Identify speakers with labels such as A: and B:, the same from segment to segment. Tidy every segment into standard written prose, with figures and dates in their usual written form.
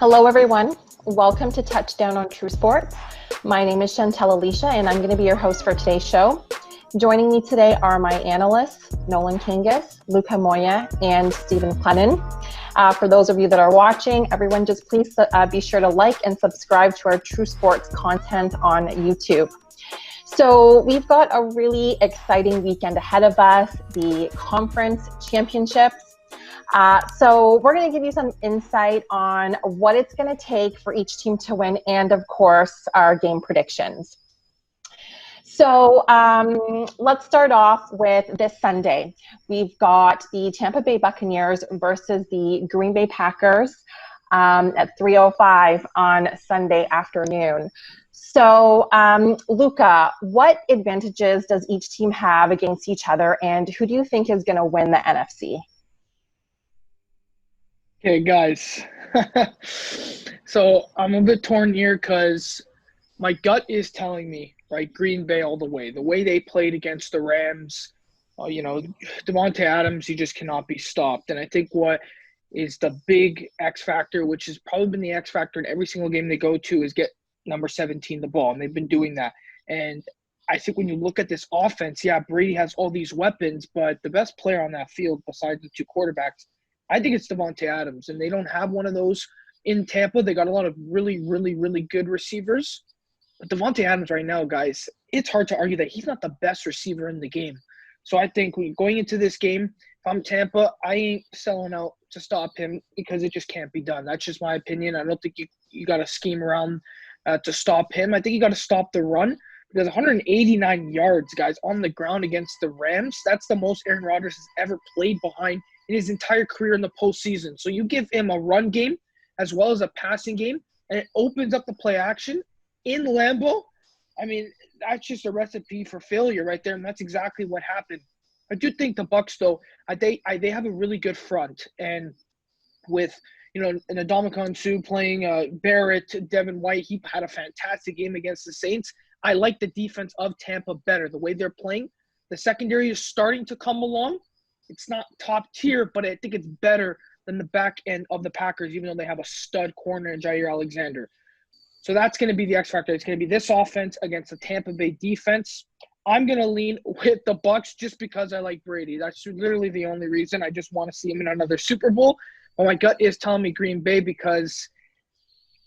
A: Hello, everyone. Welcome to Touchdown on TrueSports. My name is Chantel Alicia, and I'm going to be your host for today's show. Joining me today are my analysts, Nolan Kangas, Luca Moya, and Stephen Clennon. For those of you that are watching, everyone just please be sure to like and subscribe to our TrueSports content on YouTube. So we've got a really exciting weekend ahead of us, the conference championships. So we're going to give you some insight on what it's going to take for each team to win and, of course, our game predictions. So let's start off with this Sunday. We've got the Tampa Bay Buccaneers versus the Green Bay Packers at 3:05 on Sunday afternoon. So, Luca, what advantages does each team have against each other, and who do you think is going to win the NFC?
B: Okay, guys. So I'm a bit torn here because my gut is telling me, right, Green Bay all the way. The way they played against the Rams, Davante Adams, he just cannot be stopped. And I think what is the big X factor, which has probably been the X factor in every single game they go to, is get number 17 the ball. And they've been doing that. And I think when you look at this offense, yeah, Brady has all these weapons, but the best player on that field besides the two quarterbacks, I think it's Davante Adams, and they don't have one of those in Tampa. They got a lot of really, really, really good receivers. But Davante Adams right now, guys, it's hard to argue that he's not the best receiver in the game. So I think going into this game, if I'm Tampa, I ain't selling out to stop him because it just can't be done. That's just my opinion. I don't think you got to scheme around to stop him. I think you got to stop the run because 189 yards, guys, on the ground against the Rams, that's the most Aaron Rodgers has ever played behind in his entire career in the postseason. So you give him a run game as well as a passing game, and it opens up the play action in Lambeau. I mean, that's just a recipe for failure right there, and that's exactly what happened. I do think the Bucs, though, they have a really good front, and with an Ndamukong Suh playing Barrett, Devin White, he had a fantastic game against the Saints. I like the defense of Tampa better, the way they're playing. The secondary is starting to come along. It's not top tier, but I think it's better than the back end of the Packers, even though they have a stud corner in Jair Alexander. So that's going to be the X factor. It's going to be this offense against the Tampa Bay defense. I'm going to lean with the Bucs just because I like Brady. That's literally the only reason. I just want to see him in another Super Bowl. But my gut is telling me Green Bay because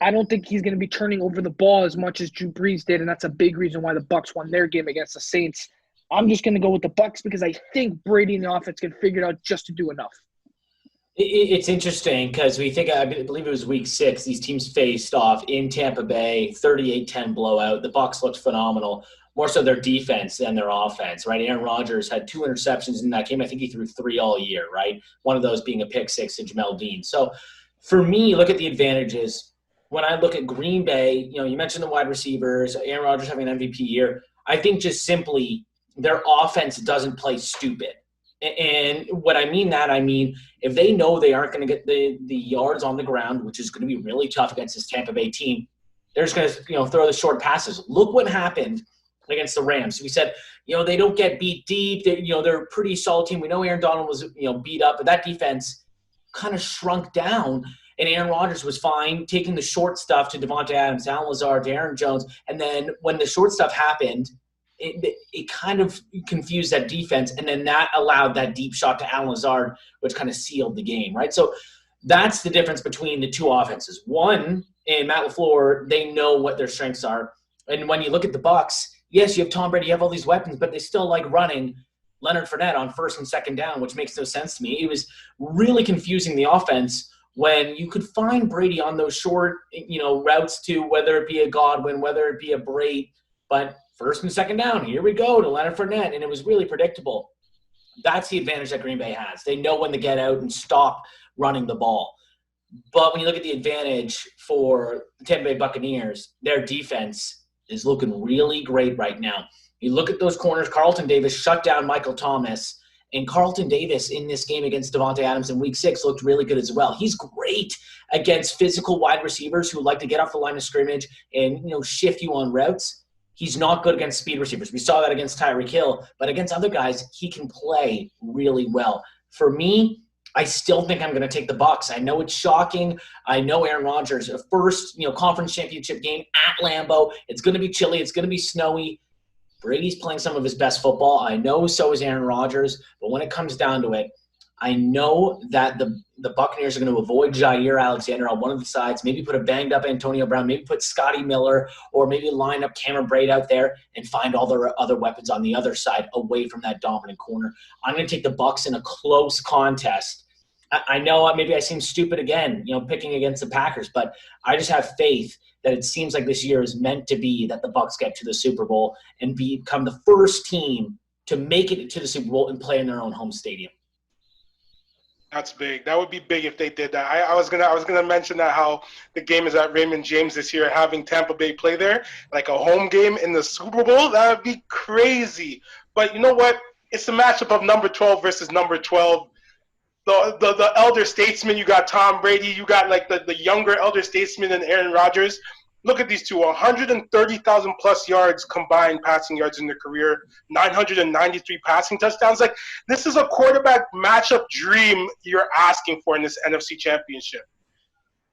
B: I don't think he's going to be turning over the ball as much as Drew Brees did, and that's a big reason why the Bucs won their game against the Saints. I'm just going to go with the Bucs because I think Brady and the offense can figure it out just to do enough.
C: It's interesting because I believe it was week 6, these teams faced off in Tampa Bay, 38-10 blowout. The Bucs looked phenomenal, more so their defense than their offense, right? Aaron Rodgers had 2 interceptions in that game. I think he threw 3 all year, right? One of those being a pick 6 to Jamel Dean. So for me, look at the advantages. When I look at Green Bay, you mentioned the wide receivers, Aaron Rodgers having an MVP year. I think just simply their offense doesn't play stupid. And what I mean if they know they aren't going to get the yards on the ground, which is going to be really tough against this Tampa Bay team, they're just going to throw the short passes. Look what happened against the Rams. We said, they don't get beat deep. They're a pretty solid team. We know Aaron Donald was, beat up, but that defense kind of shrunk down. And Aaron Rodgers was fine taking the short stuff to Davante Adams, Allen Lazard, Aaron Jones. And then when the short stuff happened, it kind of confused that defense, and then that allowed that deep shot to Allen Lazard, which kind of sealed the game, right? So that's the difference between the two offenses. One, in Matt LaFleur, they know what their strengths are. And when you look at the Bucs, yes, you have Tom Brady, you have all these weapons, but they still like running Leonard Fournette on first and second down, which makes no sense to me. It was really confusing the offense when you could find Brady on those short, routes to whether it be a Godwin, whether it be a Brate, but first and second down, here we go to Leonard Fournette, and it was really predictable. That's the advantage that Green Bay has. They know when to get out and stop running the ball. But when you look at the advantage for the Tampa Bay Buccaneers, their defense is looking really great right now. You look at those corners, Carlton Davis shut down Michael Thomas, and Carlton Davis in this game against Davante Adams in week 6 looked really good as well. He's great against physical wide receivers who like to get off the line of scrimmage and shift you on routes. He's not good against speed receivers. We saw that against Tyreek Hill, but against other guys, he can play really well. For me, I still think I'm going to take the Bucs. I know it's shocking. I know Aaron Rodgers, a first, conference championship game at Lambeau. It's going to be chilly. It's going to be snowy. Brady's playing some of his best football. I know so is Aaron Rodgers. But when it comes down to it, I know that the Buccaneers are going to avoid Jair Alexander on one of the sides, maybe put a banged-up Antonio Brown, maybe put Scotty Miller, or maybe line up Cameron Braid out there and find all their other weapons on the other side away from that dominant corner. I'm going to take the Bucs in a close contest. I know maybe I seem stupid again, picking against the Packers, but I just have faith that it seems like this year is meant to be that the Bucs get to the Super Bowl and become the first team to make it to the Super Bowl and play in their own home stadium.
D: That's big. That would be big if they did that. I was gonna mention that how the game is at Raymond James this year, having Tampa Bay play there, like a home game in the Super Bowl. That would be crazy. But you know what? It's a matchup of number 12 versus number 12. The elder statesman, you got Tom Brady, you got like the younger elder statesman and Aaron Rodgers. Look at these two, 130,000 plus yards combined passing yards in their career, 993 passing touchdowns. Like, this is a quarterback matchup dream you're asking for in this NFC Championship.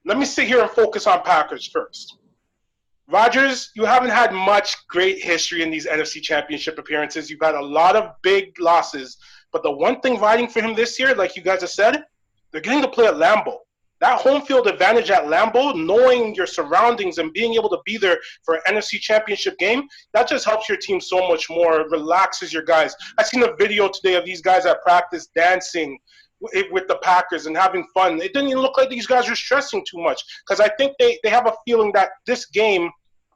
D: Let me sit here and focus on Packers first. Rodgers, you haven't had much great history in these NFC Championship appearances. You've had a lot of big losses. But the one thing riding for him this year, like you guys have said, they're getting to play at Lambeau. That home field advantage at Lambeau, knowing your surroundings and being able to be there for an NFC Championship game, that just helps your team so much more. It relaxes your guys. I seen a video today of these guys at practice dancing with the Packers and having fun. It didn't even look like these guys were stressing too much, because I think they have a feeling that this game,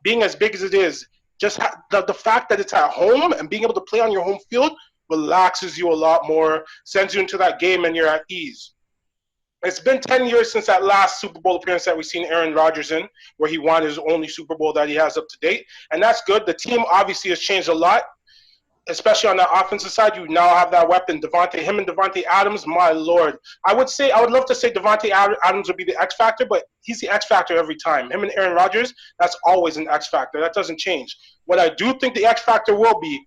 D: being as big as it is, just the fact that it's at home and being able to play on your home field relaxes you a lot more, sends you into that game, and you're at ease. It's been 10 years since that last Super Bowl appearance that we've seen Aaron Rodgers in, where he won his only Super Bowl that he has up to date. And that's good. The team obviously has changed a lot, especially on the offensive side. You now have that weapon, Davante. Him and Davante Adams, my Lord. I would love to say Davante Adams would be the X factor, but he's the X factor every time. Him and Aaron Rodgers, that's always an X factor. That doesn't change. What I do think the X factor will be,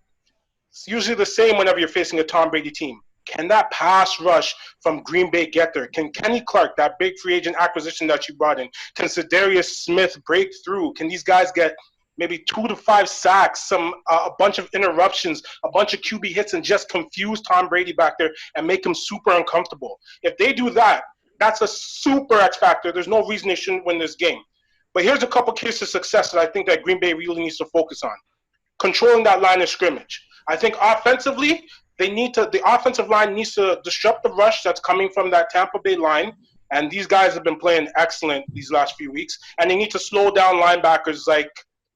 D: it's usually the same whenever you're facing a Tom Brady team. Can that pass rush from Green Bay get there? Can Kenny Clark, that big free agent acquisition that you brought in, can Za'Darius Smith break through? Can these guys get maybe 2 to 5 sacks, a bunch of interruptions, a bunch of QB hits, and just confuse Tom Brady back there and make him super uncomfortable? If they do that, that's a super X factor. There's no reason they shouldn't win this game. But here's a couple cases of success that I think that Green Bay really needs to focus on. Controlling that line of scrimmage. I think offensively, the offensive line needs to disrupt the rush that's coming from that Tampa Bay line, and these guys have been playing excellent these last few weeks, and they need to slow down linebackers like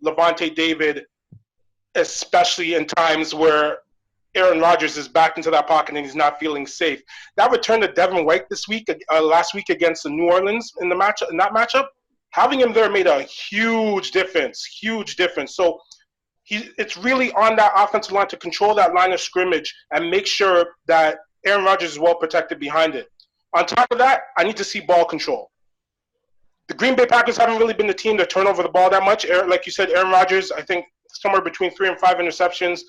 D: Davante David, especially in times where Aaron Rodgers is backed into that pocket and he's not feeling safe. That return to Devin White last week against the New Orleans in that matchup, having him there made a huge difference. So it's really on that offensive line to control that line of scrimmage and make sure that Aaron Rodgers is well protected behind it. On top of that, I need to see ball control. The Green Bay Packers haven't really been the team to turn over the ball that much. Like you said, Aaron Rodgers, I think somewhere between 3 and 5 interceptions,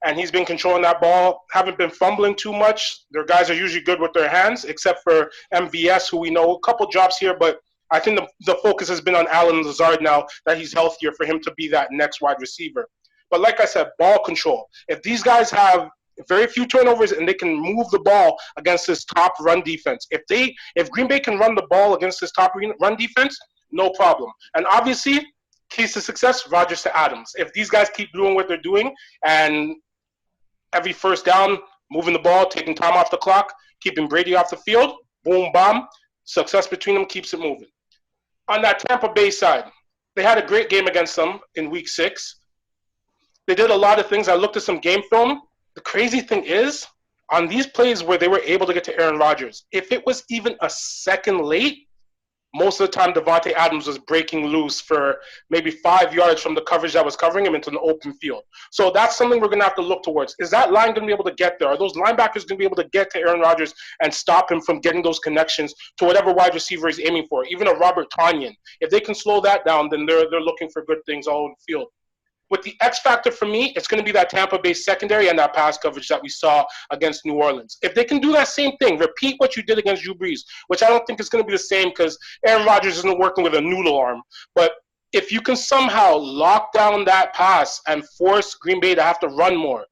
D: and he's been controlling that ball. Haven't been fumbling too much. Their guys are usually good with their hands, except for MVS, who we know a couple drops here, but I think the focus has been on Allen Lazard now that he's healthier for him to be that next wide receiver. But like I said, ball control. If these guys have very few turnovers and they can move the ball against this top run defense, if Green Bay can run the ball against this top run defense, no problem. And obviously, keys to success, Rodgers to Adams. If these guys keep doing what they're doing and every first down, moving the ball, taking time off the clock, keeping Brady off the field, boom, bomb, success between them keeps it moving. On that Tampa Bay side, they had a great game against them in Week 6. They did a lot of things. I looked at some game film. The crazy thing is, on these plays where they were able to get to Aaron Rodgers, if it was even a second late, most of the time Davante Adams was breaking loose for maybe 5 yards from the coverage that was covering him into an open field. So that's something we're going to have to look towards. Is that line going to be able to get there? Are those linebackers going to be able to get to Aaron Rodgers and stop him from getting those connections to whatever wide receiver he's aiming for? Even a Robert Tonyan. If they can slow that down, then they're looking for good things all over the field. With the X factor for me, it's going to be that Tampa Bay secondary and that pass coverage that we saw against New Orleans. If they can do that same thing, repeat what you did against Drew Brees, which I don't think is going to be the same because Aaron Rodgers isn't working with a noodle arm. But if you can somehow lock down that pass and force Green Bay to have to run more,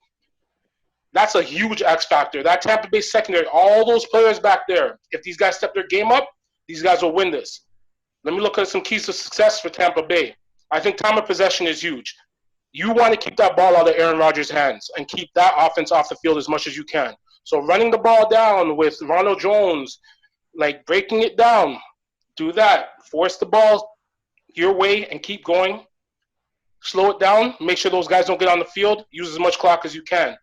D: that's a huge X factor. That Tampa Bay secondary, all those players back there, if these guys step their game up, these guys will win this. Let me look at some keys to success for Tampa Bay. I think time of possession is huge. You want to keep that ball out of Aaron Rodgers' hands and keep that offense off the field as much as you can. So running the ball down with Ronald Jones, like breaking it down, do that. Force the ball your way and keep going. Slow it down. Make sure those guys don't get on the field. Use as much clock as you can.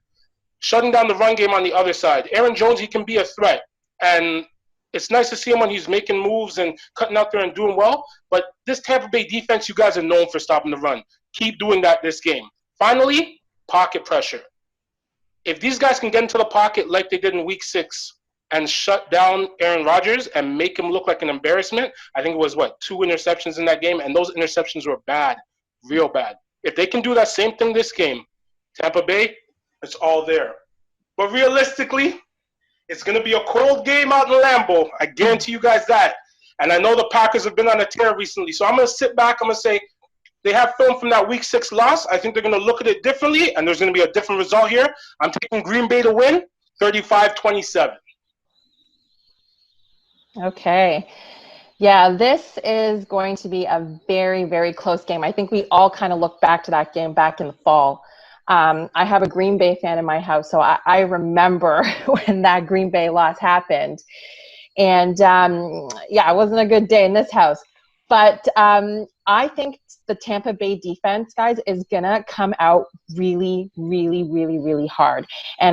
D: Shutting down the run game on the other side. Aaron Jones, he can be a threat. And it's nice to see him when he's making moves and cutting out there and doing well. But this Tampa Bay defense, you guys are known for stopping the run. Keep doing that this game. Finally, pocket pressure. If these guys can get into the pocket like they did in Week 6 and shut down Aaron Rodgers and make him look like an embarrassment, I think it was, 2 interceptions in that game, and those interceptions were bad, real bad. If they can do that same thing this game, Tampa Bay, it's all there. But realistically, it's going to be a cold game out in Lambeau. I guarantee you guys that. And I know the Packers have been on a tear recently. So I'm going to sit back. I'm going to say they have film from that Week 6 loss. I think they're going to look at it differently, and there's going to be a different result here. I'm taking Green Bay to win 35-27.
A: Okay. Yeah, this is going to be a very, very close game. I think we all kind of look back to that game back in the fall. I have a Green Bay fan in my house, so I remember when that Green Bay loss happened. And, yeah, it wasn't a good day in this house. But I think the Tampa Bay defense, guys, is going to come out really, really, really, really hard. And